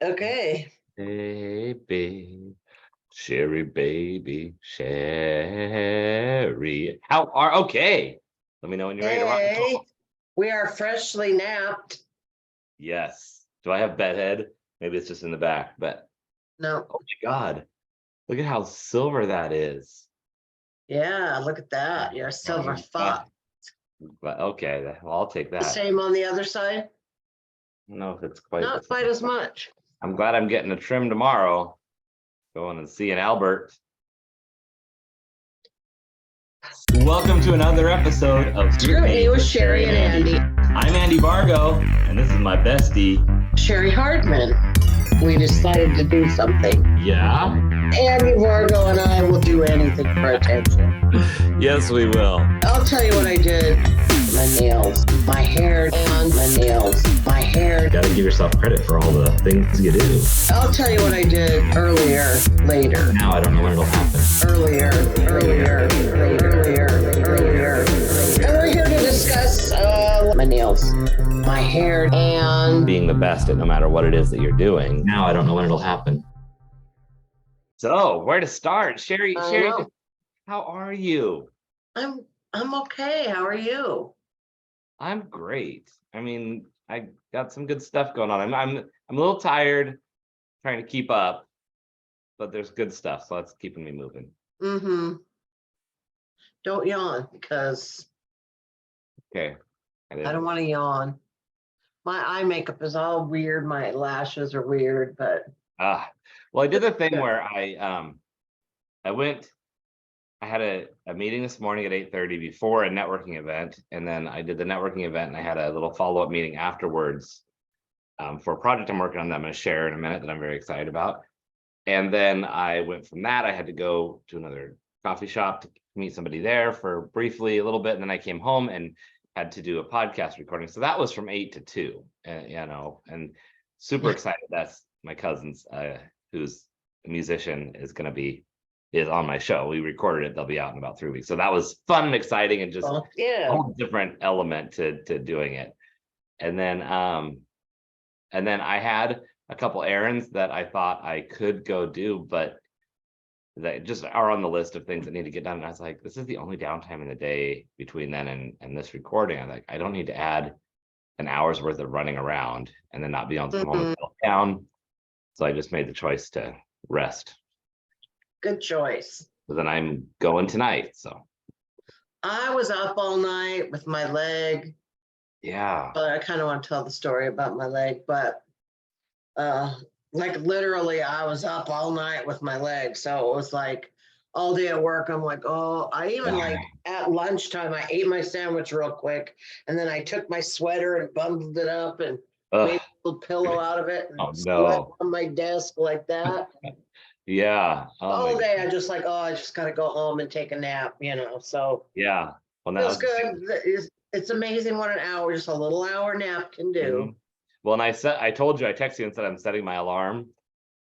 Okay. Baby, Cheri, baby, Cheri. Okay. Let me know when you're ready to rock and Hey, roll. we are freshly napped. Yes. Do I have bedhead? Maybe it's just in the back, but No. oh my God. Look at how silver that is. Yeah, look at that. You're a silver fox. But okay, well, I'll take The that. same on the other side? I don't know if it's quite the Not same. quite as much. I'm glad I'm getting a trim tomorrow. Going and seeing Albert. Welcome to another episode of Scrutiny with Cheri and Andy. I'm Andy Vargo, and this is my bestie, Cheri Hardman. We decided to do something. Yeah? Andy Vargo and I will do anything for attention. Yes, we will. I'll tell you what I did. My nails, my hair, and my nails, my hair. You gotta give yourself credit for all the things you do. I'll tell you what I did earlier, later. Now I don't know when it'll happen. Earlier. And we're here to discuss my nails, my hair, and Being the best at no matter what it is that you're doing. Now I don't know when it'll happen. So, where to start? Cheri, how are you? I'm okay. How are you? I'm great. I mean, I got some good stuff going on. I'm a little tired trying to keep up, but there's good stuff, so that's keeping me moving. Mm-hmm. Don't yawn because Okay. I don't want to yawn. My eye makeup is all weird. My lashes are weird, but well, I did the thing where I had a meeting this morning at 8:30 before a networking event, and then I did the networking event and I had a little follow-up meeting afterwards for a project I'm working on that I'm going to share in a minute that I'm very excited about. And then I went from that. I had to go to another coffee shop to meet somebody there for briefly a little bit, and then I came home and had to do a podcast recording. So that was from 8 to 2, and super excited. That's my cousin's, who's a musician, is on my show. We recorded it. They'll be out in about 3 weeks. So that was fun and exciting and just a whole different element to doing it. And then I had a couple errands that I thought I could go do, but that just are on the list of things that need to get done. And I was like, this is the only downtime in the day between then and this recording. I'm like, I don't need to add an hour's worth of running around and then not be able to come home and feel down. So I just made the choice to rest. Good choice. So then I'm going tonight. So I was up all night with my leg. Yeah. But I kind of want to tell the story about my leg, but like literally I was up all night with my leg. So it was like all day at work. I'm like, oh, I even like at lunchtime, I ate my sandwich real quick. And then I took my sweater and bundled it up and made a little pillow out of it. And slept on my desk like that. Yeah. All day I just I just got to go home and take a nap, so. Yeah. Well, that's good. It's amazing what an hour, just a little hour nap can do. Mm-hmm. Well, and I told you, I texted you and said I'm setting my alarm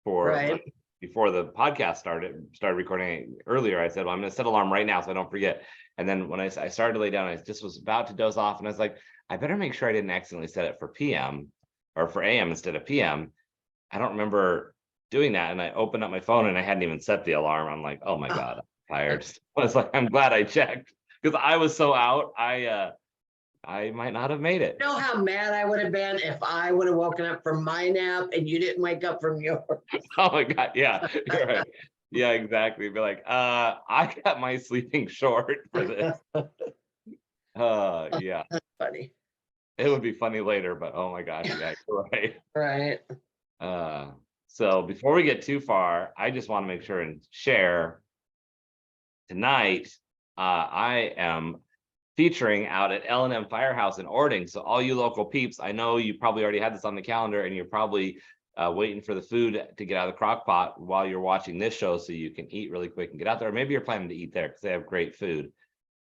for before the podcast started recording earlier. I said, well, I'm going to set alarm right now so I don't forget. And then when I started to lay down, I just was about to doze off, and I was like, I better make sure I didn't accidentally set it for PM or for AM instead of PM. I don't remember doing that, and I opened up my phone and I hadn't even set the alarm. I'm like, oh my God, I'm tired. I was like, I'm glad I checked because I was so out. I might not have made it. You know how mad I would have been if I would have woken up from my nap and you didn't wake up from yours. Oh my God, yeah, you're right. Yeah, exactly. Be like, I got my sleeping short for this. Yeah. That's funny. It would be funny later, but oh my gosh, yeah, you're right. Right. So before we get too far, I just want to make sure and share tonight. I am featuring out at L&M Firehouse in Ording. So all you local peeps, I know you probably already had this on the calendar and you're probably waiting for the food to get out of the crock pot while you're watching this show so you can eat really quick and get out there. Or maybe you're planning to eat there because they have great food.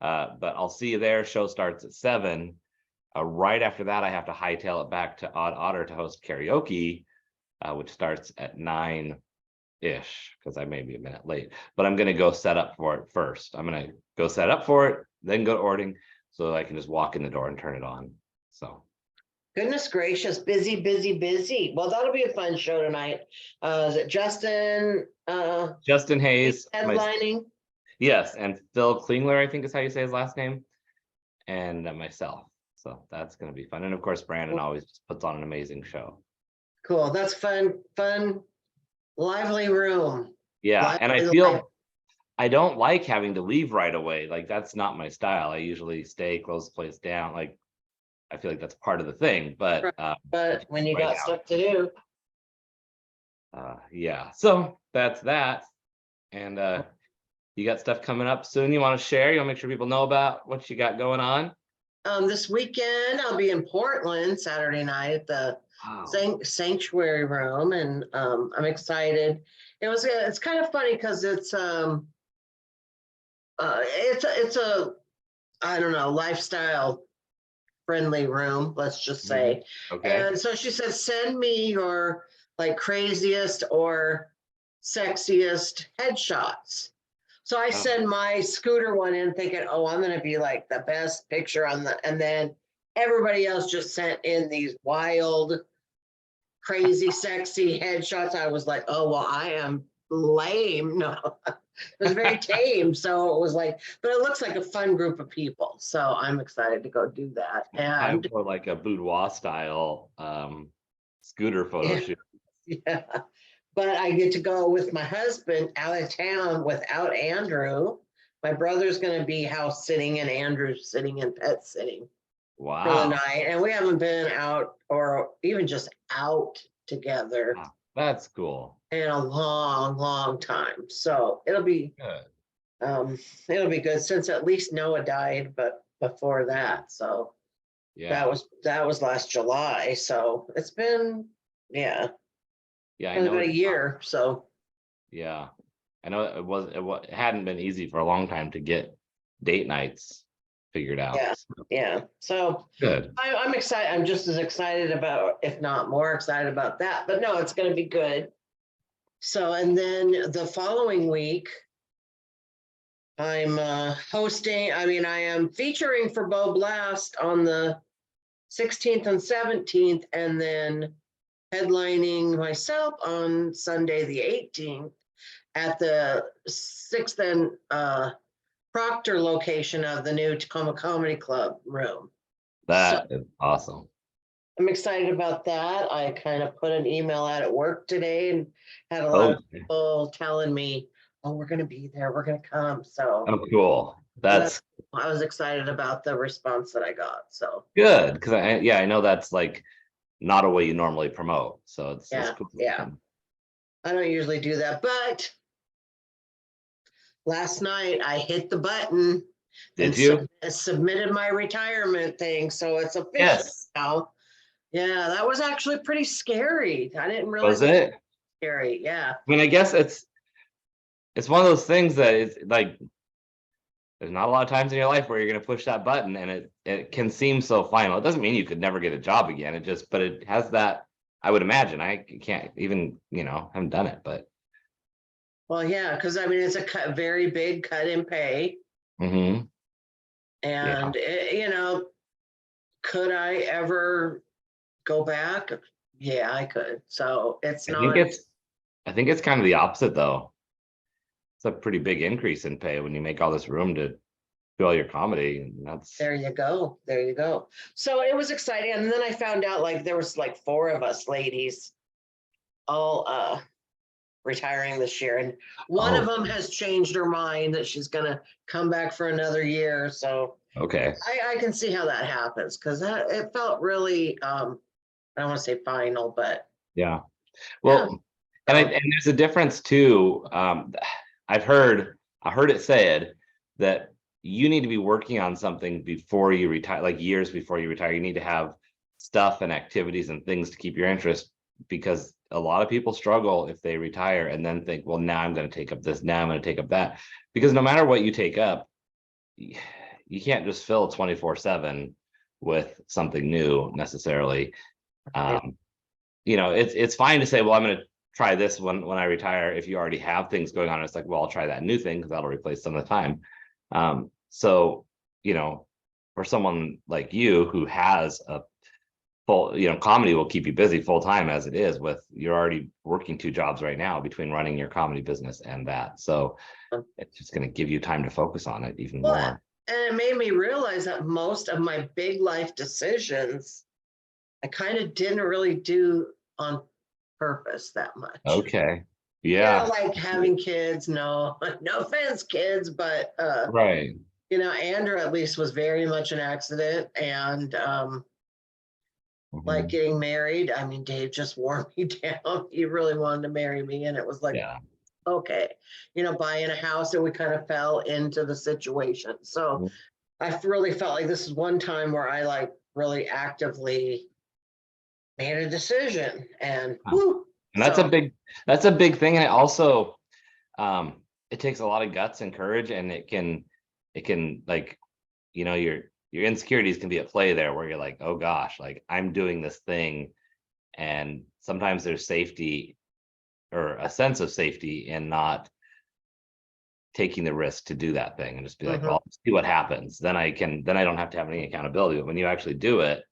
But I'll see you there. Show starts at 7. Right after that, I have to hightail it back to Odd Otter to host karaoke, which starts at 9-ish because I may be a minute late. But I'm going to go set up for it first. I'm going to go set up for it, then go to Ording so I can just walk in the door and turn it on. So Goodness gracious, busy, busy, busy. Well, that'll be a fun show tonight. Is it Justin Justin Hayes, headlining? yes, and Phil Klingler, I think is how you say his last name, and myself. So that's going to be fun. And of course, Brandon always just puts on an amazing show. Cool. That's fun, lively room. Yeah, and I feel I don't like having to leave right away. Like that's not my style. I usually stay, close the place down. Like I feel like that's part of the thing. But when you right got now, stuff to do. Yeah. So that's that. And you got stuff coming up soon you want to share? You want to make sure people know about what you got going on? This weekend I'll be in Portland Saturday night at the Sanctuary Room, and I'm excited. It's kind of funny because it's a I don't know, lifestyle friendly room, let's just say. Okay. And so she said, send me your like craziest or sexiest headshots. So I send my scooter one in thinking, oh, I'm going to be like the best picture on and then everybody else just sent in these wild, crazy, sexy headshots. I was like, oh, well, I am lame. No, it was very tame. So it was like, but it looks like a fun group of people. So I'm excited to go do that. And for like a boudoir style scooter photo shoot. Yeah. But I get to go with my husband out of town without Andrew. My brother's going to be house sitting and Andrew's sitting and pet sitting for the night. And we haven't been out or even just out together. Wow, that's cool. In a long, long time. So it'll be good since at least Noah died, but before that. So that was last July. So it's been, I know about a year. So yeah, I know it hadn't been easy for a long time to get date nights figured out. Yeah. So good. I'm excited. I'm just as excited about, if not more excited about that. But no, it's going to be good. So, and then the following week, I'm hosting. I am featuring for Bo Blast on the 16th and 17th, and then headlining myself on Sunday the 18th at the 6th and Proctor location of the new Tacoma Comedy Club room. That is awesome. I'm excited about that. I kind of put an email out at work today and had a lot of people telling me, oh, we're going to be there. We're going to come. So cool. I was excited about the response that I got. So good. Because I know that's like not a way you normally promote. So it's cool. Yeah. I don't usually do that, but last night I hit the button. Did you? Submitted my retirement thing. So it's official now. Yeah, that was actually pretty scary. I didn't realize it was scary. Yeah. I mean, I guess it's one of those things that is like, there's not a lot of times in your life where you're going to push that button and it can seem so final. It doesn't mean you could never get a job again. But it has that, I would imagine. I can't even, haven't done it, but. Well, yeah, because it's a very big cut in pay. Mm-hmm. And, could I ever go back? Yeah, I could. So it's not. I think it's kind of the opposite, though. It's a pretty big increase in pay when you make all this room to do all your comedy. And that's there you go. So it was exciting. And then I found out like there was like 4 of us ladies all retiring this year. And one of them has changed her mind that she's gonna come back for another year. So okay. I can see how that happens because it felt really I don't want to say final, but yeah. Well, and there's a difference too. I heard it said that you need to be working on something before you retire, like years before you retire. You need to have stuff and activities and things to keep your interest, because a lot of people struggle if they retire and then think, well, now I'm going to take up this, now I'm going to take up that. Because no matter what you take up, you can't just fill 24/7 with something new necessarily. It's fine to say, well, I'm going to try this when I retire. If you already have things going on, it's like, well, I'll try that new thing because that'll replace some of the time. So for someone like you who has a full, comedy will keep you busy full time as it is, with you're already working 2 jobs right now between running your comedy business and that. So it's just going to give you time to focus on it even more. And it made me realize that most of my big life decisions, I kind of didn't really do on purpose that much. Okay. Yeah. Like having kids, no offense, kids, but Right. Andrew at least was very much an accident, and like getting married. I mean, Dave just wore me down. He really wanted to marry me, and it was like, Yeah. okay, buying a house, and we kind of fell into the situation. So I really felt like this is one time where I like really actively made a decision, and whew, and that's a big thing. And it also, it takes a lot of guts and courage, and it can like, your insecurities can be at play there, where you're like, oh gosh, like I'm doing this thing. And sometimes there's safety, or a sense of safety, in not taking the risk to do that thing, and just be like, well, I'll see what happens. Then I don't have to have any accountability. But when you actually do it,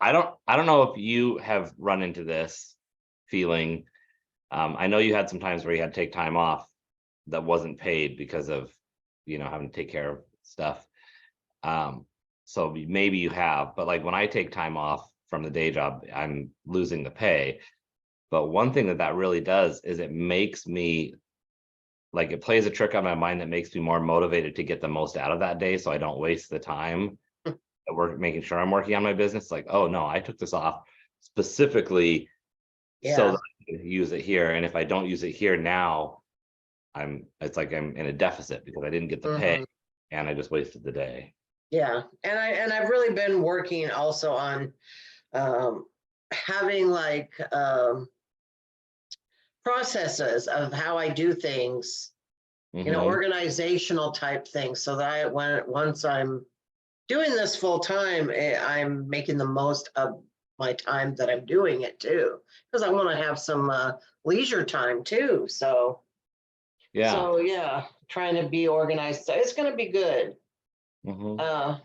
I don't know if you have run into this feeling. I know you had some times where you had to take time off that wasn't paid because of, having to take care of stuff. So maybe you have, but like when I take time off from the day job, I'm losing the pay. But one thing that really does is it makes me, like, it plays a trick on my mind that makes me more motivated to get the most out of that day, so I don't waste the time at work making sure I'm working on my business. Like, oh no, I took this off specifically so that I can use it here. And if I don't use it here now, it's like I'm in a deficit because I didn't get the pay and I just wasted the day. Yeah. And I've really been working also on having like processes of how I do things, organizational type things, so that once I'm doing this full time, I'm making the most of my time that I'm doing it too, because I want to have some leisure time too. So yeah, trying to be organized. So it's going to be good. But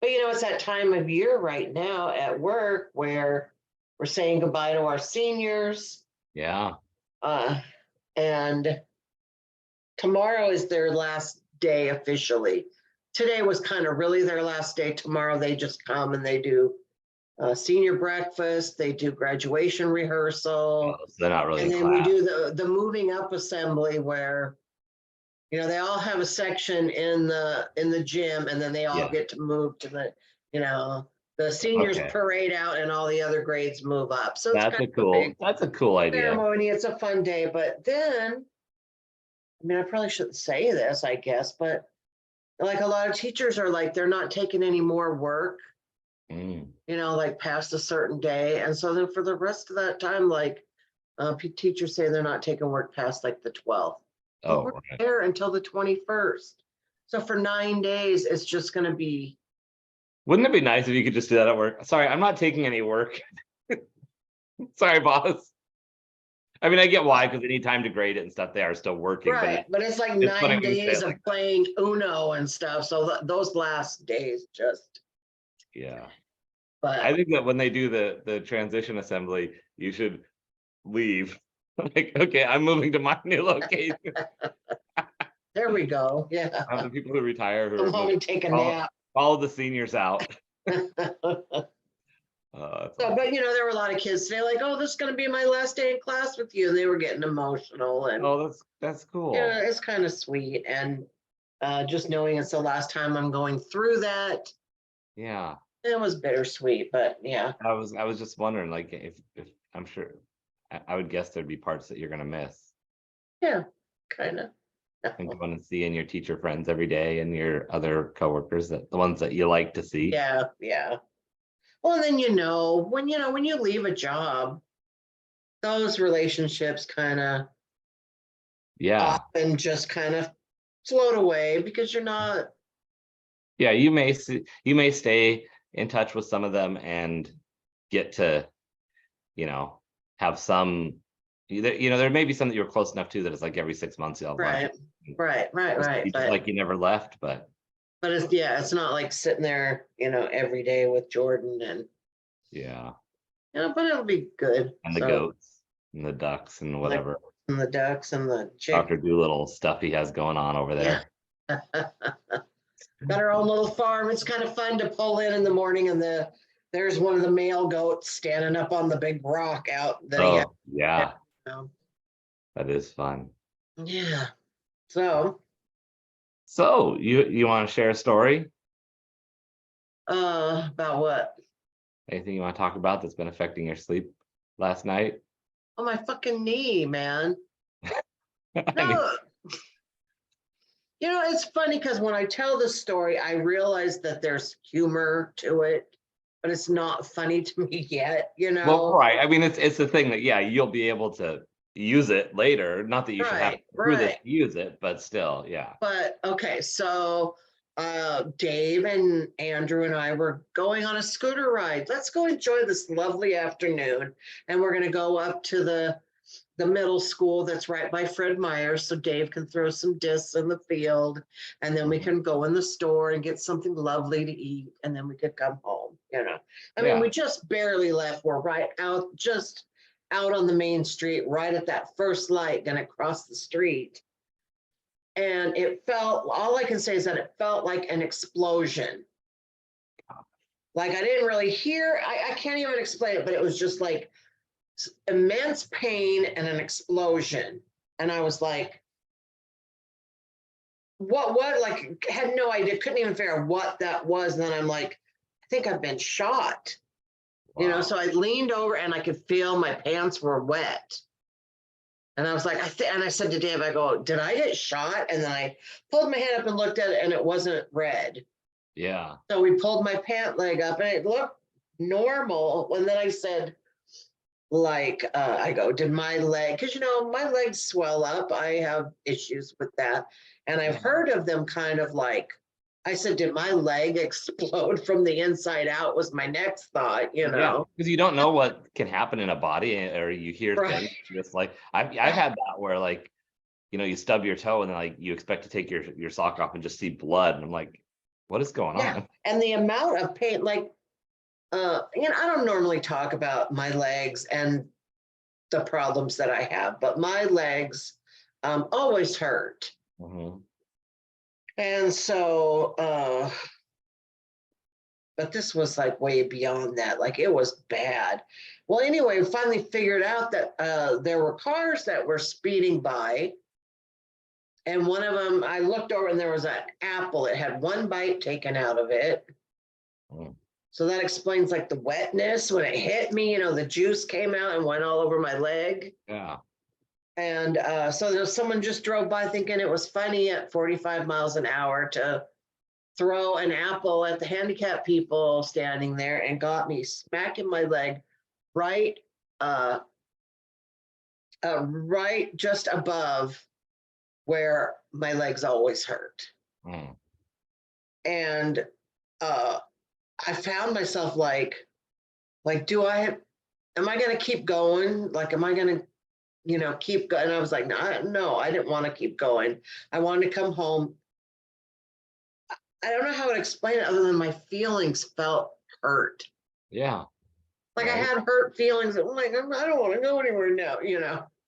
it's that time of year right now at work where we're saying goodbye to our seniors. Yeah. And tomorrow is their last day officially. Today was kind of really their last day. Tomorrow they just come and they do senior breakfast, they do graduation rehearsal. Oh, so they're not really and in then class. we do the moving up assembly where they all have a section in the gym, and then they all get to move to the seniors parade out and all the other grades move up. So that's a cool idea. Ceremony. It's a fun day. But then, I mean, I probably shouldn't say this, I guess, but like a lot of teachers are like, they're not taking any more work, like past a certain day. And so then for the rest of that time, like teachers say they're not taking work past like the 12th. But we're there until the 21st. So for 9 days, it's just going to be. Wouldn't it be nice if you could just do that at work? Sorry, I'm not taking any work. Sorry, boss. I mean, I get why, because they need time to grade it and stuff. They are still working. Right, but it's like 9 days of playing Uno and stuff. So those last days just. Yeah. But I think that when they do the transition assembly, you should leave. Like, okay, I'm moving to my new location. There we go. Yeah. The people who retire, who I'm home take a nap. Follow the seniors out. But there were a lot of kids today like, oh, this is going to be my last day in class with you, and they were getting emotional. And that's cool. Yeah, it's kind of sweet, and just knowing it's the last time I'm going through that. Yeah, it was bittersweet, but yeah. I was just wondering, like, if I'm sure, I would guess there'd be parts that you're gonna miss. Yeah, kind of. And going and seeing your teacher friends every day and your other coworkers, the ones that you like to see. Yeah. Well, and then when you leave a job, those relationships kind of often just kind of float away because you're not. Yeah, you may stay in touch with some of them and get to, have some. There may be some that you're close enough to that it's like every 6 months you'll have right. But like you never left, but But it's not like sitting there, every day with Jordan and, Yeah. but it'll be good. And the So goats and the ducks and like, whatever. and the ducks and the chick. Dr. Doolittle stuff he has going on over Yeah. there. Got our own little farm. It's kind of fun to pull in the morning and there's one of the male goats standing up on the big rock out that he has. Oh, yeah, Um, that is fun. Yeah. So, So you want to share a story? about what? Anything you want to talk about that's been affecting your sleep last night? Oh, my fucking knee, man. I mean, No, it's funny because when I tell the story, I realize that there's humor to it, but it's not funny to me yet, well, right. I mean, it's the thing that, yeah, you'll be able to use it later. Not that you should have to go through this Right. to use it, but still, yeah. But okay, so Dave and Andrew and I were going on a scooter ride. Let's go enjoy this lovely afternoon. And we're going to go up to the middle school that's right by Fred Meyer, so Dave can throw some discs in the field, and then we can go in the store and get something lovely to eat, and then we could come home. I mean, Yeah. we just barely left. We're right out, just out on the main street, right at that first light, gonna cross the street. And all I can say is that it felt like an explosion. Like I didn't really hear, I can't even explain it, but it was just like immense pain and an explosion. And I was like, what, like, had no idea, couldn't even figure out what that was. And then I'm like, I think I've been shot, Wow. so I leaned over and I could feel my pants were wet. And I was like, and I said to Dave, I go, did I get shot? And then I pulled my hand up and looked at it and it wasn't red. Yeah. So we pulled my pant leg up and it looked normal. And then I said, like, I go, did my leg, because my legs swell up. I have issues with that. And I've heard of them kind of like, I said, did my leg explode from the inside out? Was my next thought, Yeah, because you don't know what can happen in a body, or you hear Right. things just like I've had that where, like, you stub your toe and then, like, you expect to take your sock off and just see blood, and I'm like, what is going on? And the amount of pain, like, I don't normally talk about my legs and the problems that I have, but my legs always hurt. Mhm. And so, but this was like way beyond that. Like it was bad. Well, anyway, we finally figured out that there were cars that were speeding by. And one of them, I looked over and there was an apple. It had one bite taken out of it. Mm. So that explains like the wetness when it hit me, the juice came out and went all over my leg. Yeah. And so someone just drove by thinking it was funny at 45 miles an hour to throw an apple at the handicapped people standing there and got me smacking my leg right, right just above where my legs always hurt. Mm. And I found myself like, am I going to keep going? Like, am I going to, keep going? And I was like, no, I didn't want to keep going. I wanted to come home. I don't know how to explain it other than my feelings felt hurt. Yeah. Like right. I had hurt feelings. I'm like, I don't want to go anywhere now,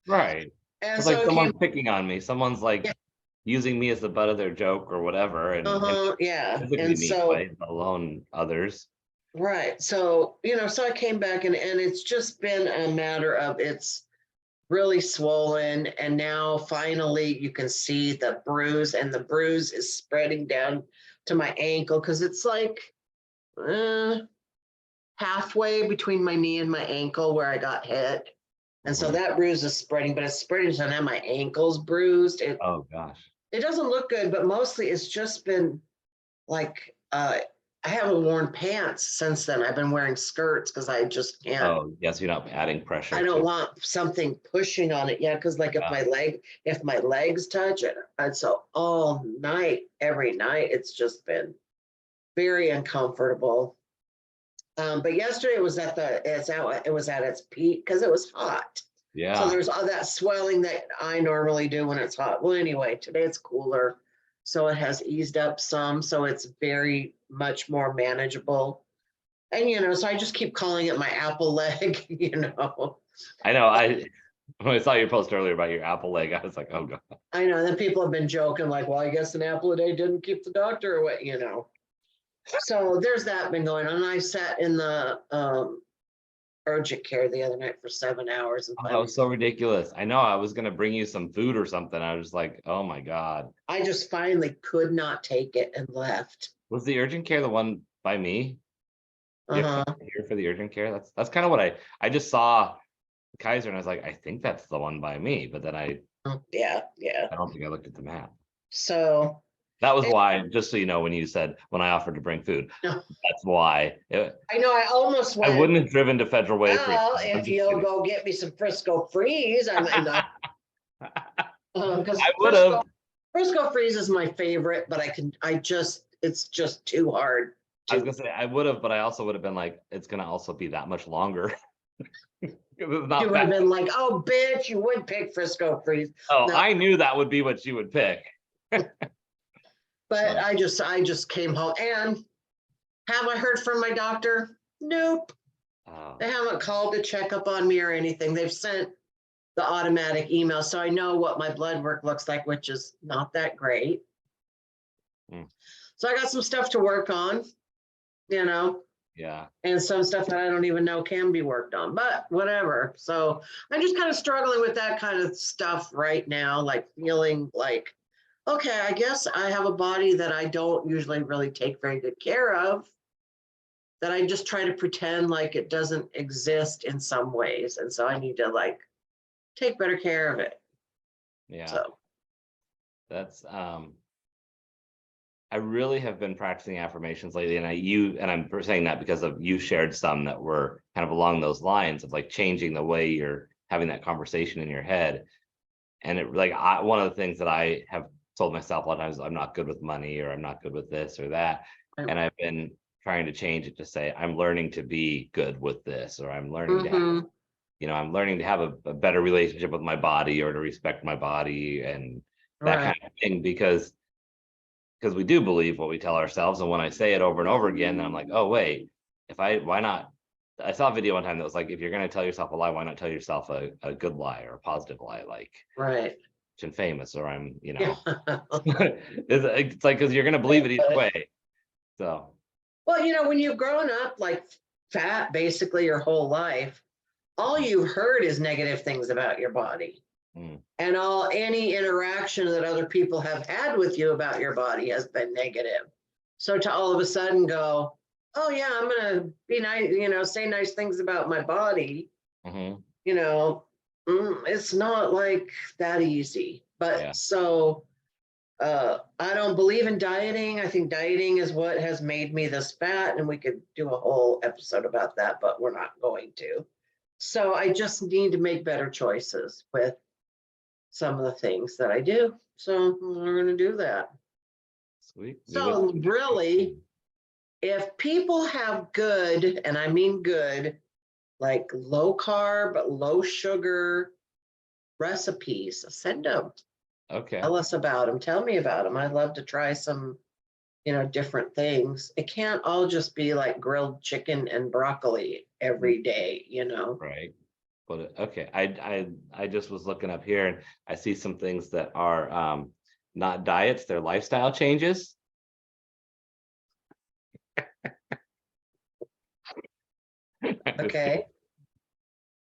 Right. And It's so like it someone's came, picking on me. Someone's like using me as the butt of their joke or whatever, and yeah. physically And me, so, right? Let alone others. right. So, so I came back and it's just been a matter of it's really swollen. And now finally you can see the bruise, and the bruise is spreading down to my ankle because it's like halfway between my knee and my ankle where I got hit. And so Mhm. that bruise is spreading, but it's spreading, so now my ankle's bruised. Oh gosh. It doesn't look good, but mostly it's just been like, I haven't worn pants since then. I've been wearing skirts because I just can't. Oh yes, you're not adding pressure I to don't it. want something pushing on it yet, because like if my legs touch it, and so all night, every night, it's just been very uncomfortable. But yesterday it was at its peak because it was hot. Yeah. So there's all that swelling that I normally do when it's hot. Well, anyway, today it's cooler. So it has eased up some, so it's very much more manageable. And, so I just keep calling it my apple leg, I know. When I saw your post earlier about your apple leg, I was like, oh god. I know that people have been joking like, well, I guess an apple a day didn't keep the doctor away, So there's that been going on. I sat in the urgent care the other night for 7 hours and Oh, that was so ridiculous. I know. I was gonna bring you some food or something. I was like, oh my god. I just finally could not take it and left. Was the urgent care the one by me? You have Uh-huh. to come here for the urgent care. That's kind of what I just saw Kaiser and I was like, I think that's the one by me, but then I Yeah. don't think I looked at the map. So That was why, just so you know, when you said when I offered to bring food, that's why. I know I almost I went, wouldn't have driven to Federal Way for. well, I'm if just you'll kidding. go get me some Frisco Freeze, I might not. Because I would have. Frisco Freeze is my favorite, but it's just too hard. I was gonna say I would have, but I also would have been like, it's gonna also be that much longer. It's not You would have fast. been like, oh, bitch, you would pick Frisco Freeze. Oh, No. I knew that would be what you would pick. But I just came home. And have I heard from my doctor? Nope. Oh, They haven't called to check up on me or anything. They've sent the automatic email, so I know what my blood work looks like, which is not that great. So I got some stuff to work on, yeah. and some stuff that I don't even know can be worked on, but whatever. So I'm just kind of struggling with that kind of stuff right now, like feeling like, okay, I guess I have a body that I don't usually really take very good care of, that I just try to pretend like it doesn't exist in some ways. And so I need to like take better care of it. Yeah. So That's I really have been practicing affirmations lately, and I'm saying that because of you shared some that were kind of along those lines of like changing the way you're having that conversation in your head. And it like one of the things that I have told myself a lot of times, I'm not good with money, or I'm not good with this or that. And I've been trying to change it to say, I'm learning to be good with this, or I'm learning to have, I'm learning to have a better relationship with my body, or to respect my body and that kind of thing, because we do believe what we tell ourselves. And when I say it over and over again, then I'm like, oh wait, why not? I saw a video one time that was like, if you're going to tell yourself a lie, why not tell yourself a good lie or a positive lie, like and famous, or I'm, it's like, because you're going to believe it either way. So, well, when you've grown up like fat basically your whole life, all you've heard is negative things about your body. And any interaction that other people have had with you about your body has been negative. So to all of a sudden go, oh yeah, I'm gonna be nice, say nice things about my body. It's not like that easy. But so I don't believe in dieting. I think dieting is what has made me this fat, and we could do a whole episode about that, but we're not going to. So I just need to make better choices with some of the things that I do. So we're going to do that. Sweet. So really, if people have good, and I mean good, like low carb, low sugar recipes, send them. Okay. Tell us about them. Tell me about them. I'd love to try some, different things. It can't all just be like grilled chicken and broccoli every day, Right. But okay, I just was looking up here and I see some things that are not diets, they're lifestyle changes. Okay.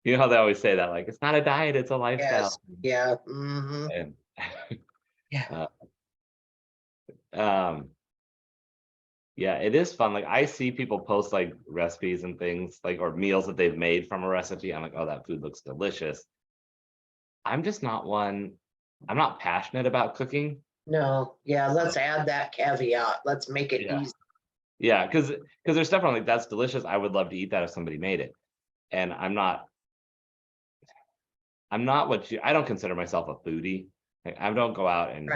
You know how they always say that, like, it's not a diet, it's a lifestyle. Yes. Yeah. And Yeah. yeah, it is fun. Like I see people post like recipes and things like, or meals that they've made from a recipe. I'm like, oh, that food looks delicious. I'm just not one. I'm not passionate about cooking. No. Yeah. Let's add that caveat. Let's make it easy. Yeah, because there's stuff I'm like, that's delicious. I would love to eat that if somebody made it. And I'm not I don't consider myself a foodie. Like, I don't go out and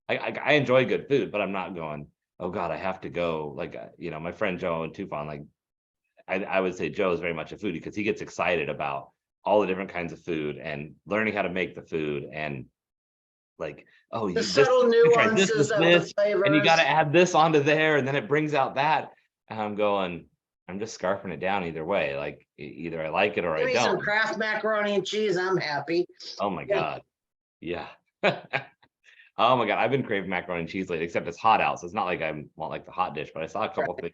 I enjoy good food, but I'm not going, oh God, I have to go. Like, my friend Joe and Tufan, like I would say Joe is very much a foodie because he gets excited about all the different kinds of food and learning how to make the food. And like, oh, The this, subtle you tried nuances of the and you got to flavors. add this onto there, and then it brings out that. And I'm going, I'm just scarfing it down either way. Like either I like it or Give I me some don't. Kraft macaroni and cheese. I'm happy. Oh my Yeah. God. Yeah. Oh my God. I've been craving macaroni and cheese lately, except it's hot out. So it's not like I want like the hot dish, but I saw a couple things.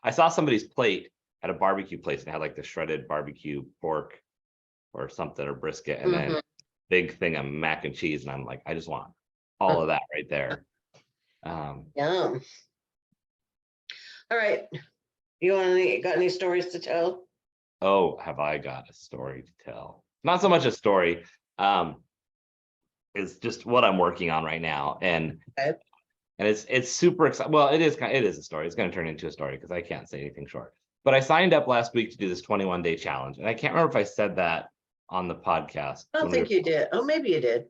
I saw somebody's plate at a barbecue place and had like the shredded barbecue pork or something or brisket, and then Mhm. big thing of mac and cheese. And I'm like, I just want all of that right there. Yum. All right. Got any stories to tell? Oh, have I got a story to tell? Not so much a story. It's just what I'm working on right now. Okay. And it's super exciting. Well, it is a story. It's going to turn into a story because I can't say anything short. But I signed up last week to do this 21-day challenge. And I can't remember if I said that on the podcast. I don't think you did. Oh, maybe you did.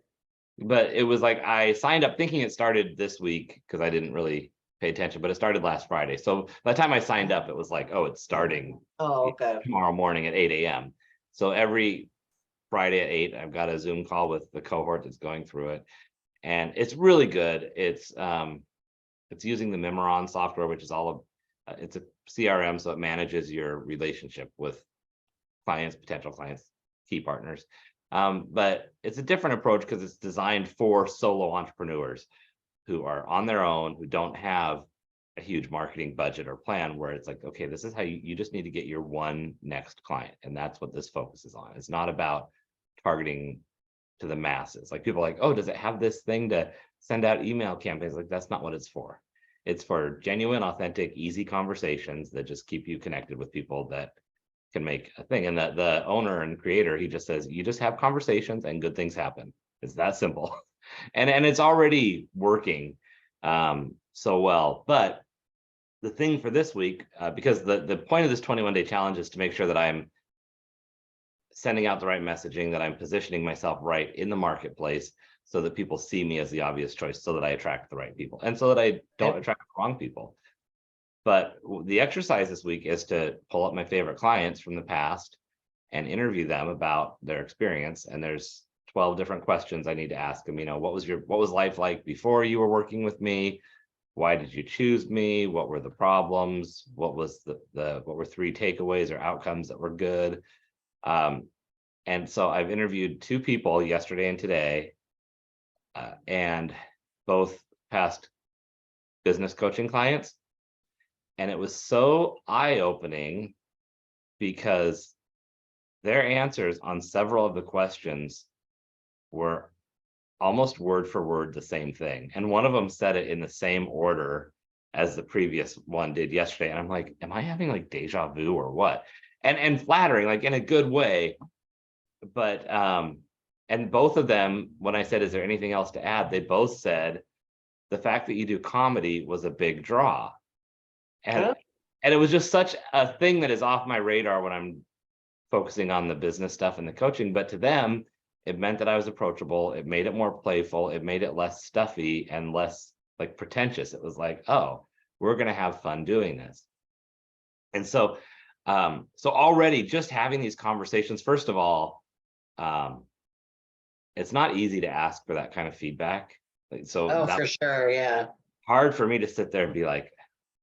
But it was like I signed up thinking it started this week because I didn't really pay attention, but it started last Friday. So by the time I signed up, it was like, oh, it's starting Oh, okay. tomorrow morning at 8 a.m. So every Friday at 8, I've got a Zoom call with the cohort that's going through it. And it's really good. It's using the Memoron software, which is all of it's a CRM, so it manages your relationship with clients, potential clients, key partners. But it's a different approach because it's designed for solo entrepreneurs who are on their own, who don't have a huge marketing budget or plan, where it's like, okay, this is how you just need to get your one next client. And that's what this focuses on. It's not about targeting to the masses. Like people are like, oh, does it have this thing to send out email campaigns? Like that's not what it's for. It's for genuine, authentic, easy conversations that just keep you connected with people that can make a thing. And the owner and creator, he just says, you just have conversations and good things happen. It's that simple. And it's already working so well. But the thing for this week, because the point of this 21-day challenge is to make sure that I'm sending out the right messaging, that I'm positioning myself right in the marketplace so that people see me as the obvious choice, so that I attract the right people and so that I don't attract the wrong people. But the exercise this week is to pull up my favorite clients from the past and interview them about their experience. And there's 12 different questions I need to ask them. You know, what was life like before you were working with me? Why did you choose me? What were the problems? What was what were 3 takeaways or outcomes that were good? And so I've interviewed 2 people yesterday and today, and both past business coaching clients. And it was so eye-opening because their answers on several of the questions were almost word for word the same thing. And one of them said it in the same order as the previous one did yesterday. And I'm like, am I having like deja vu or what? And flattering, like in a good way. But and both of them, when I said, is there anything else to add? They both said the fact that you do comedy was a big draw. And it was just such a thing that is off my radar when I'm focusing on the business stuff and the coaching. But to them, it meant that I was approachable. It made it more playful. It made it less stuffy and less like pretentious. It was like, oh, we're going to have fun doing this. And so, so already just having these conversations, first of all, it's not easy to ask for that kind of feedback. So For sure. Yeah. hard for me to sit there and be like,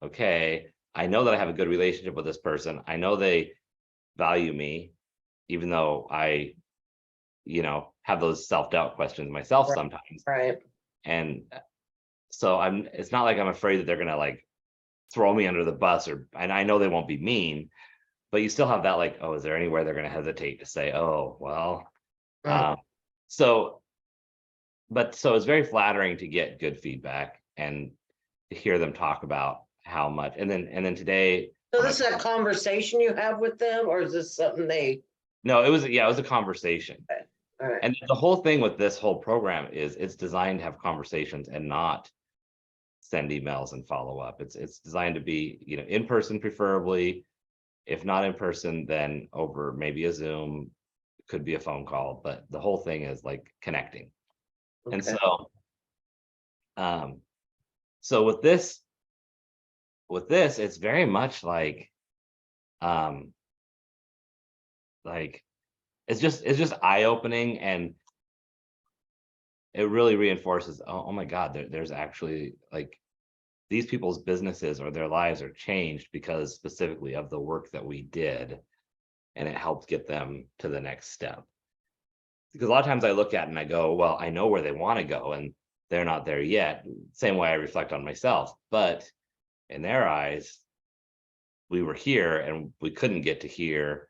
okay, I know that I have a good relationship with this person. I know they value me, even though I, have those self-doubt questions myself sometimes. Right. And so it's not like I'm afraid that they're going to like throw me under the bus and I know they won't be mean, but you still have that like, oh, is there anywhere they're going to hesitate to say, oh, well, so it's very flattering to get good feedback and to hear them talk about how much. And then today. So this is a conversation you have with them, or is this something they? No, it was a conversation. Okay. All right. And the whole thing with this whole program is it's designed to have conversations and not send emails and follow up. It's designed to be, in person preferably. If not in person, then over maybe a Zoom, could be a phone call, but the whole thing is like connecting. Okay. And so with this, it's very much like it's just eye-opening. And it really reinforces, oh my God, there's actually like these people's businesses or their lives are changed because specifically of the work that we did, and it helped get them to the next step. Because a lot of times I look at it and I go, well, I know where they want to go and they're not there yet. Same way I reflect on myself, but in their eyes, we were here and we couldn't get to here,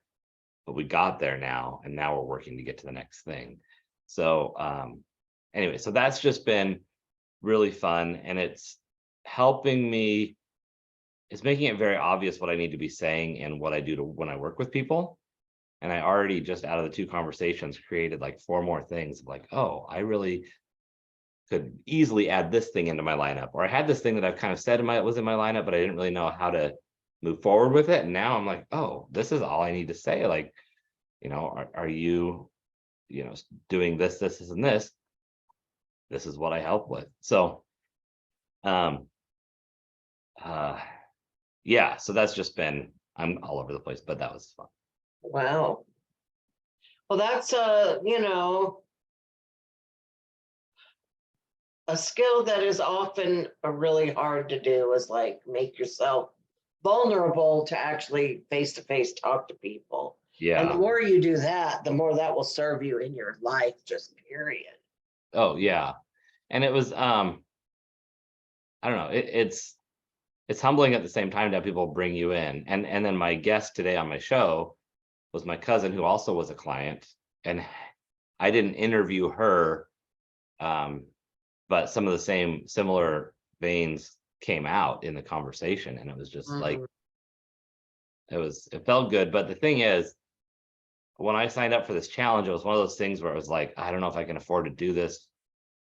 but we got there now, and now we're working to get to the next thing. So anyway, so that's just been really fun, and it's helping me, it's making it very obvious what I need to be saying and what I do to when I work with people. And I already, just out of the 2 conversations, created like 4 more things, like, oh, I really could easily add this thing into my lineup, or I had this thing that I've kind of said was in my lineup, but I didn't really know how to move forward with it. And now I'm like, oh, this is all I need to say. Like, are you, doing this, and this? This is what I help with. So, yeah, so that's just been, I'm all over the place, but that was fun. Wow. Well, that's a skill that is often really hard to do, is like make yourself vulnerable to actually face to face talk to people. And the Yeah. more you do that, the more that will serve you in your life, just period. Oh, yeah. And it was, I don't know, it's humbling at the same time to have people bring you in. And then my guest today on my show was my cousin, who also was a client, and I didn't interview her, but some of the similar veins came out in the conversation, and it was just like, it felt good. But the thing is, when I signed up for this challenge, it was one of those things where it was like, I don't know if I can afford to do this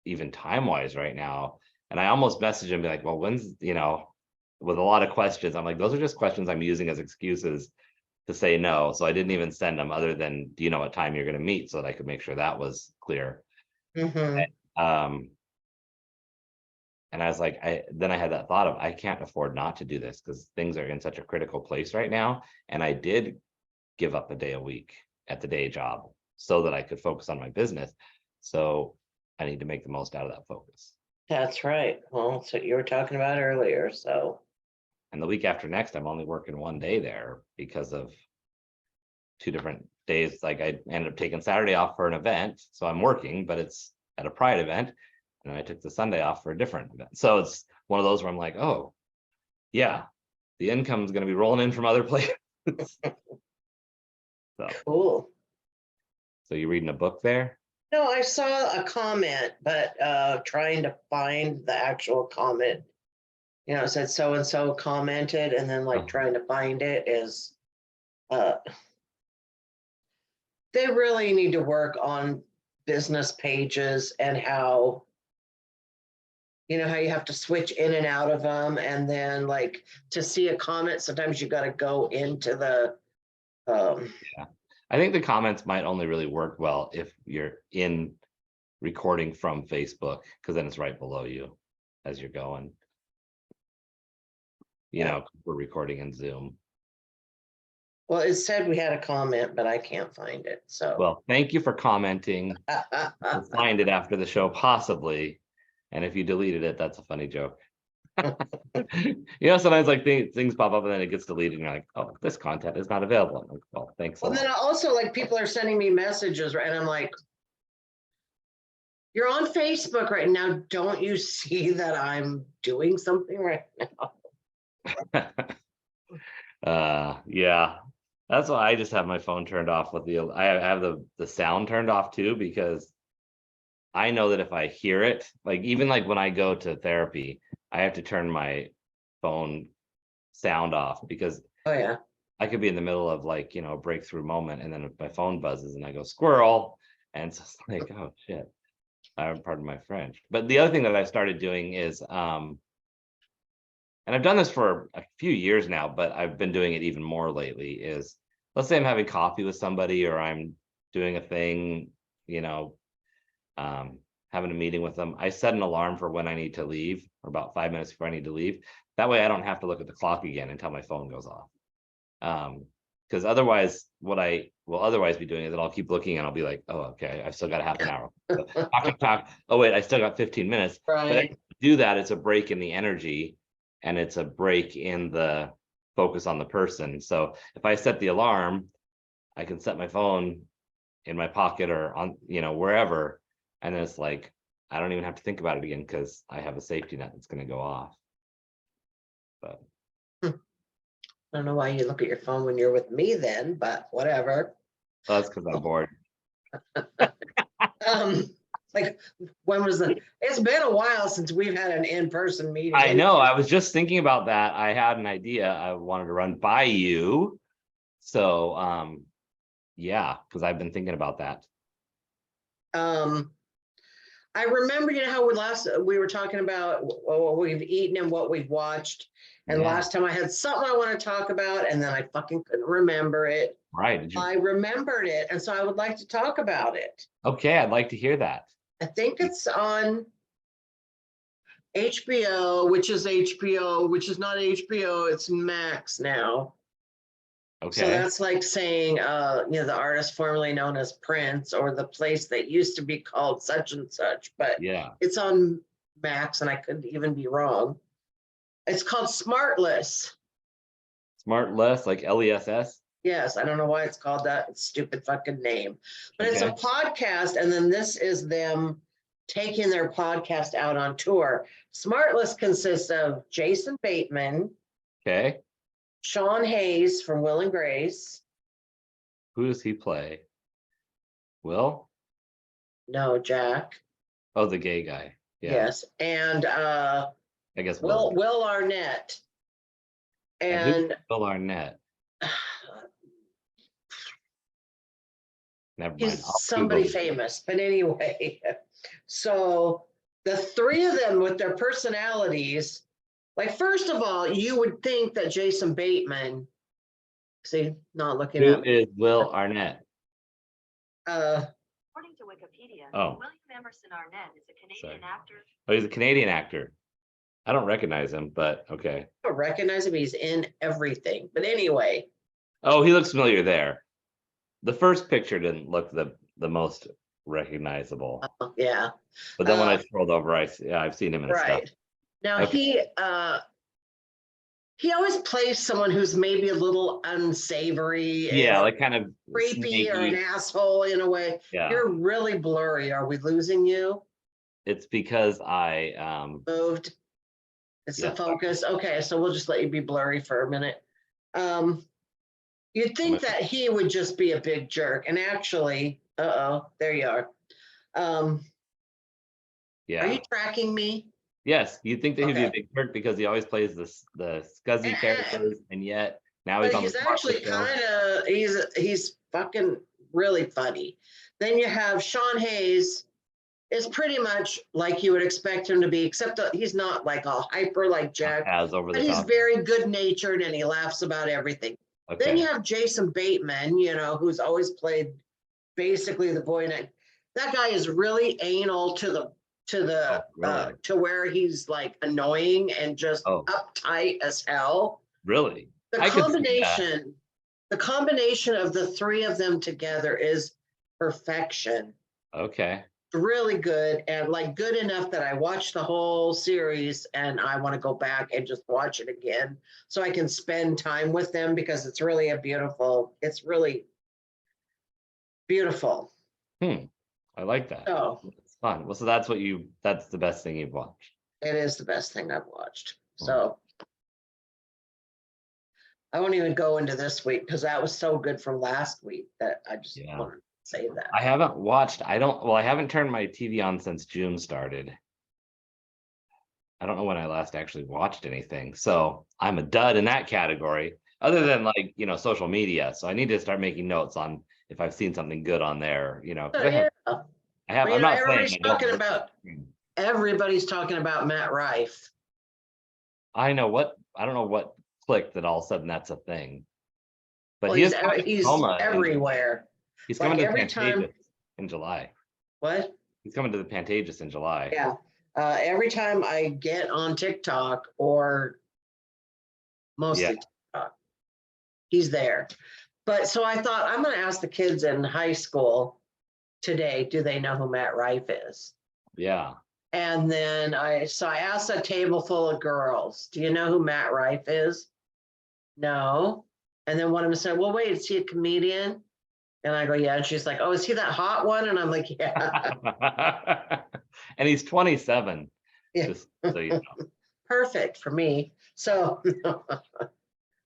even time wise right now. And I almost messaged him, be like, well, when's, with a lot of questions, I'm like, those are just questions I'm using as excuses to say no. So I didn't even send them, other than, do you know what time you're going to meet, so that I could make sure that was clear. Um, and I was like, then I had that thought of, I can't afford not to do this because things are in such a critical place right now. And I did give up a day a week at the day job so that I could focus on my business. So I need to make the most out of that focus. That's right. Well, that's what you were talking about earlier. So, And the week after next, I'm only working 1 day there because of 2 different days. Like, I ended up taking Saturday off for an event, so I'm working, but it's at a pride event. And I took the Sunday off for a different event. So it's one of those where I'm like, oh, yeah, the income is going to be rolling in from other places. cool. So you reading a book there? No, I saw a comment, but trying to find the actual comment, it said so and so commented, and then like trying to find it is, they really need to work on business pages, and how, how you have to switch in and out of them. And then like to see a comment, sometimes you got to go into the, Yeah. I think the comments might only really work well if you're in recording from Facebook, because then it's right below you as you're going. We're recording in Zoom. well, it said we had a comment, but I can't find it. So, Well, thank you for commenting. We'll find it after the show, possibly. And if you deleted it, that's a funny joke. Sometimes like things pop up and then it gets deleted, and you're like, oh, this content is not available. I'm like, well, thanks a well, lot. then also like people are sending me messages, right? And I'm like, you're on Facebook right now. Don't you see that I'm doing something right now? Yeah. That's why I just have my phone turned off with I have the sound turned off too, because I know that if I hear it, like even like when I go to therapy, I have to turn my phone sound off, because Oh yeah. I could be in the middle of like, a breakthrough moment, and then my phone buzzes and I go squirrel. And it's just like, oh shit. Pardon my French. But the other thing that I started doing is, and I've done this for a few years now, but I've been doing it even more lately, is let's say I'm having coffee with somebody, or I'm doing a thing, having a meeting with them. I set an alarm for when I need to leave, or about 5 minutes before I need to leave. That way I don't have to look at the clock again until my phone goes off. Because otherwise, what I will otherwise be doing it, that I'll keep looking and I'll be like, oh, okay, I've still got a half an hour. Talk. Oh, wait, I still got 15 minutes. But I Right. do that, it's a break in the energy and it's a break in the focus on the person. So if I set the alarm, I can set my phone in my pocket or on, wherever. And then it's like, I don't even have to think about it again because I have a safety net that's going to go off. But I don't know why you look at your phone when you're with me then, but whatever. that's because I'm bored. Like, when was it's been a while since we've had an in-person meeting. I know. I was just thinking about that. I had an idea I wanted to run by you. So, yeah, because I've been thinking about that. I remember, how we were talking about what we've eaten and what we've watched. And Yeah. last time I had something I want to talk about, and then I fucking couldn't remember it. Right. I remembered it, and so I would like to talk about it. Okay, I'd like to hear that. I think it's on HBO, which is not HBO, it's Max now. Okay. So that's like saying, the artist formerly known as Prince, or the place that used to be called such and such, but yeah, it's on Max, and I could even be wrong. It's called Smartless. Smartless, like LESS. Yes, I don't know why it's called that stupid fucking name, but it's a Okay. podcast, and then this is them taking their podcast out on tour. Smartless consists of Jason Bateman, Okay. Sean Hayes from Will and Grace. Who does he play? Will? No, Jack. Oh, the gay guy. Yeah. Yes, and I guess Will. Will Arnett. And who's And Will Arnett? Never mind. he's I'll somebody Google it. famous, but anyway, so the three of them with their personalities, like, first of all, you would think that Jason Bateman, see, not looking Who at, is Will Arnett? According to Wikipedia, Oh. William Emerson Arnett is a Canadian Sorry. actor. Oh, he's a Canadian actor. I don't recognize him, but okay. I don't recognize him, he's in everything, but anyway. Oh, he looks familiar there. The first picture didn't look the most recognizable. Yeah. But then when I scrolled over, I've seen him in stuff. Right. Now, Okay. he always plays someone who's maybe a little unsavory. Yeah, and like kind of creepy or an sneaky. asshole in a way. Yeah. You're really blurry. Are we losing you? It's because I Moved. It's Yeah. the focus. Okay, so we'll just let you be blurry for a minute. You'd think that he would just be a big jerk, and actually, there you are. Are yeah. you tracking me? Yes, you'd think that he'd be a Okay. big jerk because he always plays the scuzzy characters, and yet now he's But on he's the actually kind of he's fucking really funny. Then you have Sean Hayes, is pretty much like you would expect him to be, except that he's not like all hyper like Jack, as over but the he's top. very good natured and he laughs about everything. Okay. Then you have Jason Bateman, who's always played basically the boy next. That guy is really anal to really? to where he's like annoying and just Oh. uptight as hell. Really? The I could see that. combination of the three of them together is perfection. Okay. Really good, and like good enough that I watched the whole series and I want to go back and just watch it again so I can spend time with them, because it's really it's really beautiful. I like that. So It's fun. Well, so that's the best thing you've watched. it is the best thing I've watched. So I won't even go into this week because that was so good from last week that I just wanted to say that. I haven't turned my TV on since June started. I don't know when I last actually watched anything. So I'm a dud in that category, other than like, social media. So I need to start making notes on if I've seen something good on there, Yeah. I'm not saying Everybody's talking about Matt Rife. I don't know what clicked that all of a sudden that's a thing. But Well, he's everywhere. He's coming Like to the every time- Pantages in July. What? He's coming to the Pantages in July. Yeah. Every time I get on TikTok, or mostly TikTok, he's there. But so I thought I'm going to ask the kids in high school today, do they know who Matt Rife is? Yeah. And then I asked a table full of girls, do you know who Matt Rife is? No. And then one of them said, well, wait, is he a comedian? And I go, yeah. And she's like, oh, is he that hot one? And I'm like, yeah. And he's 27. Yeah. Just so you know. Perfect for me. So,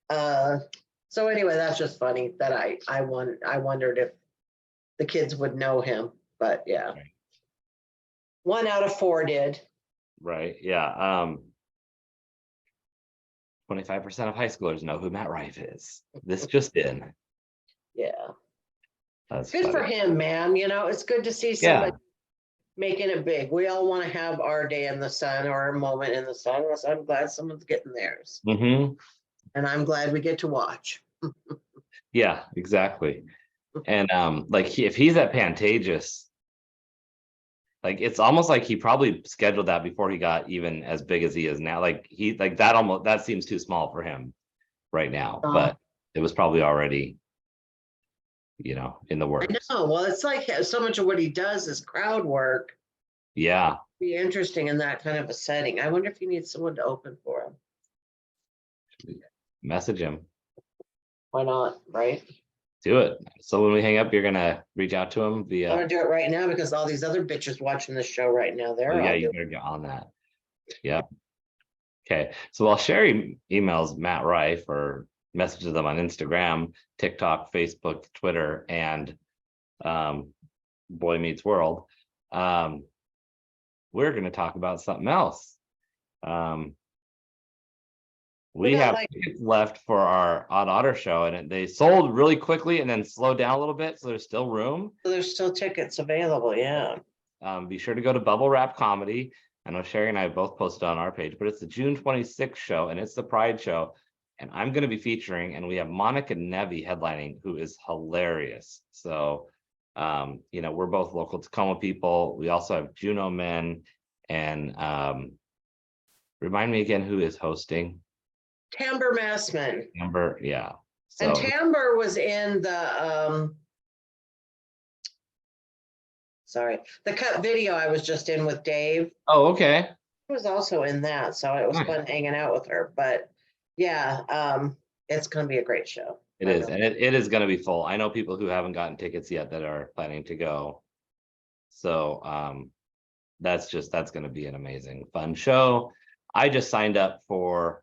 so anyway, that's just funny that I wondered if the kids would know him, but yeah. Right. 1 out of 4 did. Right. Yeah. 25% of high schoolers know who Matt Rife is. This just in. Yeah. That's Good for funny. him, man. You know, it's good to see Yeah. somebody making it big. We all want to have our day in the sun or our moment in the sun. So I'm glad someone's getting theirs. Mm-hmm. And I'm glad we get to watch. Yeah, exactly. And like if he's at Pantages, like it's almost like he probably scheduled that before he got even as big as he is now. Like that seems too small for him right now, but it was probably already, in the I works. know. Well, it's like so much of what he does is crowd work. Yeah. Be interesting in that kind of a setting. I wonder if he needs someone to open for him. Message him. Why not? Right? Do it. So when we hang up, you're gonna reach out to him I'm via. gonna do it right now because all these other bitches watching the show right now, they're Oh, yeah, all you doing better get on that. Yep. Okay. So while Cheri emails Matt Rife or messages them on Instagram, TikTok, Facebook, Twitter, and Boy Meets World, we're going to talk about something else. We have tickets left for our Odd Otter show, and they sold really quickly and then slowed down a little bit, so there's still room. So there's still tickets available, yeah. Be sure to go to Bubble Wrap Comedy. I know Cheri and I both posted on our page, but it's the June 26th show, and it's the Pride show. And I'm going to be featuring, and we have Monica Nevi headlining, who is hilarious. So, we're both local Tacoma people. We also have Juno Men, and remind me again who is hosting. Tamber Massman. Amber, yeah. So, and Tamber was in the the cut video I was just in with Dave. Oh, okay. He was also in that, so it was fun hanging out with her. But yeah, it's gonna be a great show. It is, and it is going to be full. I know people who haven't gotten tickets yet that are planning to go. So that's going to be an amazing, fun show. I just signed up for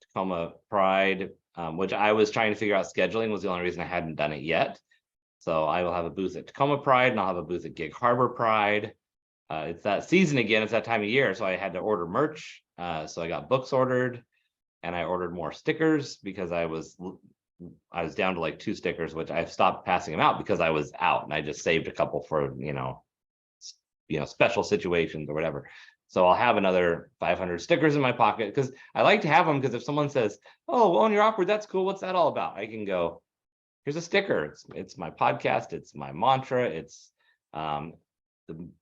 Tacoma Pride, which I was trying to figure out scheduling was the only reason I hadn't done it yet. So I will have a booth at Tacoma Pride, and I'll have a booth at Gig Harbor Pride. It's that season again. It's that time of year, so I had to order merch. So I got books ordered, and I ordered more stickers because I was down to like 2 stickers, which I've stopped passing them out because I was out, and I just saved a couple for special situations or whatever. So I'll have another 500 stickers in my pocket because I like to have them, because if someone says, "Oh, well, you're awkward, that's cool. What's that all about?" I can go, here's a sticker. It's my podcast. It's my mantra. It's the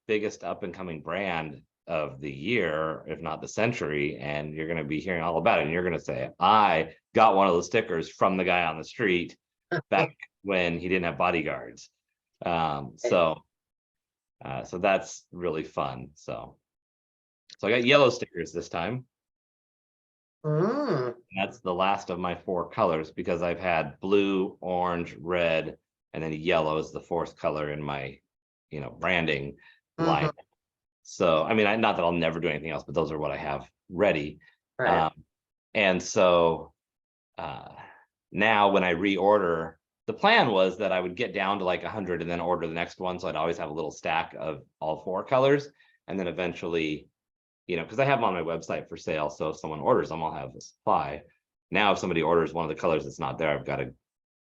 biggest up and coming brand of the year, if not the century. And you're going to be hearing all about it. And you're going to say, I got one of those stickers from the guy on the street back when he didn't have bodyguards. So that's really fun. So I got yellow stickers this time. That's the last of my 4 colors, because I've had blue, orange, red, and then yellow is the 4th color in my, branding line. So, I mean, not that I'll never do anything else, but those are what I have ready. Right. And so now when I reorder, the plan was that I would get down to like 100 and then order the next one. So I'd always have a little stack of all 4 colors. And then eventually, because I have them on my website for sale. So if someone orders them, I'll have the supply. Now, if somebody orders one of the colors that's not there, I've got to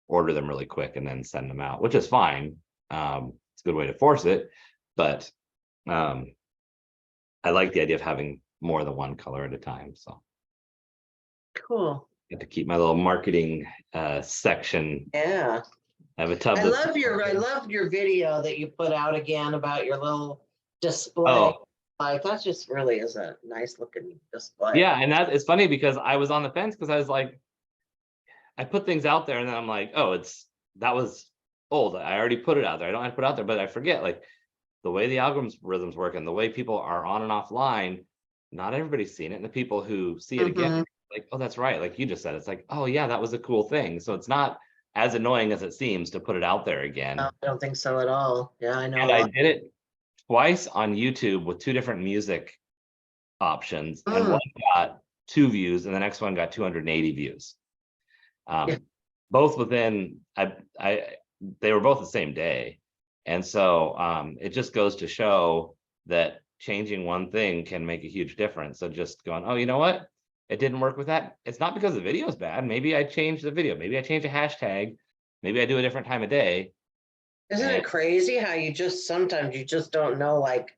order them really quick and then send them out, which is fine. It's a good way to force it. But I like the idea of having more than one color at a time. So Cool. I have to keep my little marketing section. Yeah. I have a tub. I love your video that you put out again about your little display. Oh. Like, that just really is a nice looking display. Yeah, and it's funny because I was on the fence, because I was like, I put things out there and then I'm like, oh, it's that was old. I already put it out there. I don't have to put it out there, but I forget, like, the way the algorithms work and the way people are on and offline, not everybody's seen it. And the people who see it again, Mhm. like, oh, that's right. Like you just said, it's like, oh yeah, that was a cool thing. So it's not as annoying as it seems to put it out there again. No, I don't think so at all. Yeah, I know. And I did it twice on YouTube with 2 different music options, and one got 2 views, and the next one got 280 views. Yeah. Both within, they were both the same day, and so it just goes to show that changing one thing can make a huge difference. So just going, oh, you know what? It didn't work with that. It's not because the video is bad. Maybe I changed the video. Maybe I changed a hashtag. Maybe I do a different time of day. Isn't it crazy how sometimes you just don't know, like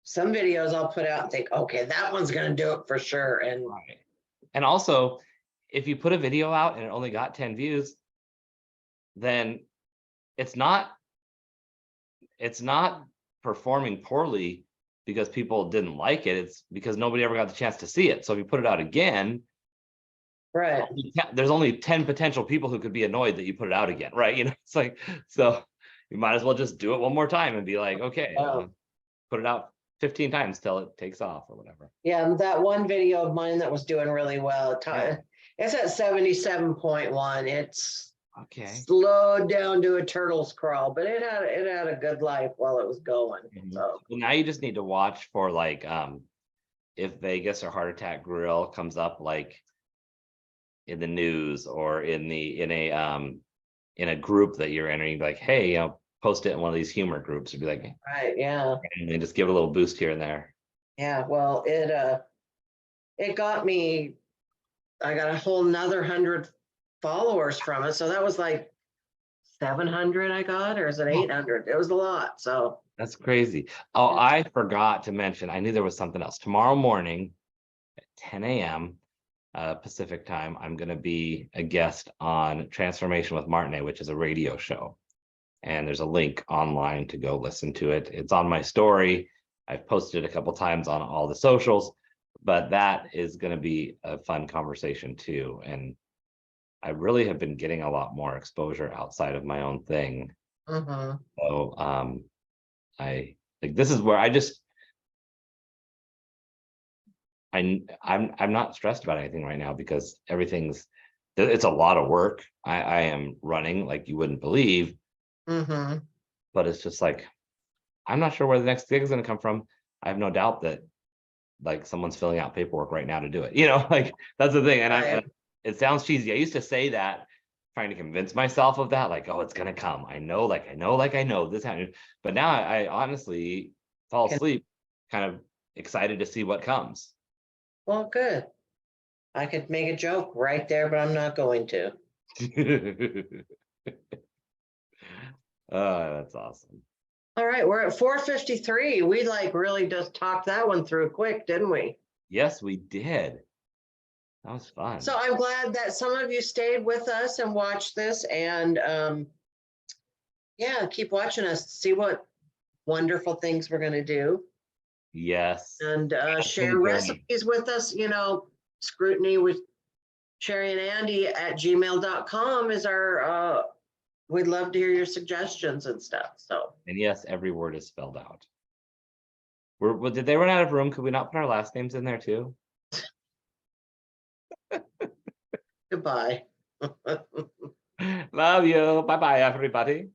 some videos I'll put out and think, okay, that one's gonna do it for sure. And Right. And also, if you put a video out and it only got 10 views, then it's not performing poorly because people didn't like it. It's because nobody ever got the chance to see it. So if you put it out again, right. there's only 10 potential people who could be annoyed that you put it out again, right? It's like, so you might as well just do it one more time and be like, okay, put it out 15 times till it takes off or whatever. Yeah, and that one video of mine that was doing really well. Yeah. It's at 77.1. It's Okay. slowed down to a turtle's crawl, but it had a good life while it was going. So Well, now you just need to watch for, like, if Vegas or Heart Attack Grill comes up, like in the news or in a group that you're entering, like, hey, post it in one of these humor groups, or be like, right, yeah. and then just give it a little boost here and there. Yeah, well, it got me, I got a whole nother 100 followers from it. So that was like 700 I got, or is it 800? It was a lot. So That's crazy. Oh, I forgot to mention, I knew there was something else. Tomorrow morning at 10 a.m. Pacific time, I'm going to be a guest on Transformation with Martinet, which is a radio show. And there's a link online to go listen to it. It's on my story. I've posted it a couple times on all the socials, but that is going to be a fun conversation too. And I really have been getting a lot more exposure outside of my own thing. So I like, this is where I'm not stressed about anything right now, because it's a lot of work. I am running like you wouldn't believe, but it's just like, I'm not sure where the next gig is going to come from. I have no doubt that, like, someone's filling out paperwork right now to do it. Like, that's the thing. And it sounds cheesy. I used to say that, trying to convince myself of that, like, oh, it's going to come. I know this happened. But now I honestly fall asleep, kind of excited to see what comes. Well, good. I could make a joke right there, but I'm not going to. Oh, that's awesome. All right, we're at 4:53. We really just talked that one through quick, didn't we? Yes, we did. That was fun. So I'm glad that some of you stayed with us and watched this, and yeah, keep watching us, see what wonderful things we're going to do. Yes. And share recipes with us. Scrutiny with Cheri and Andy at gmail.com is our, we'd love to hear your suggestions and stuff. So, and yes, every word is spelled out. Did they run out of room? Could we not put our last names in there too? goodbye. Love you. Bye bye, everybody.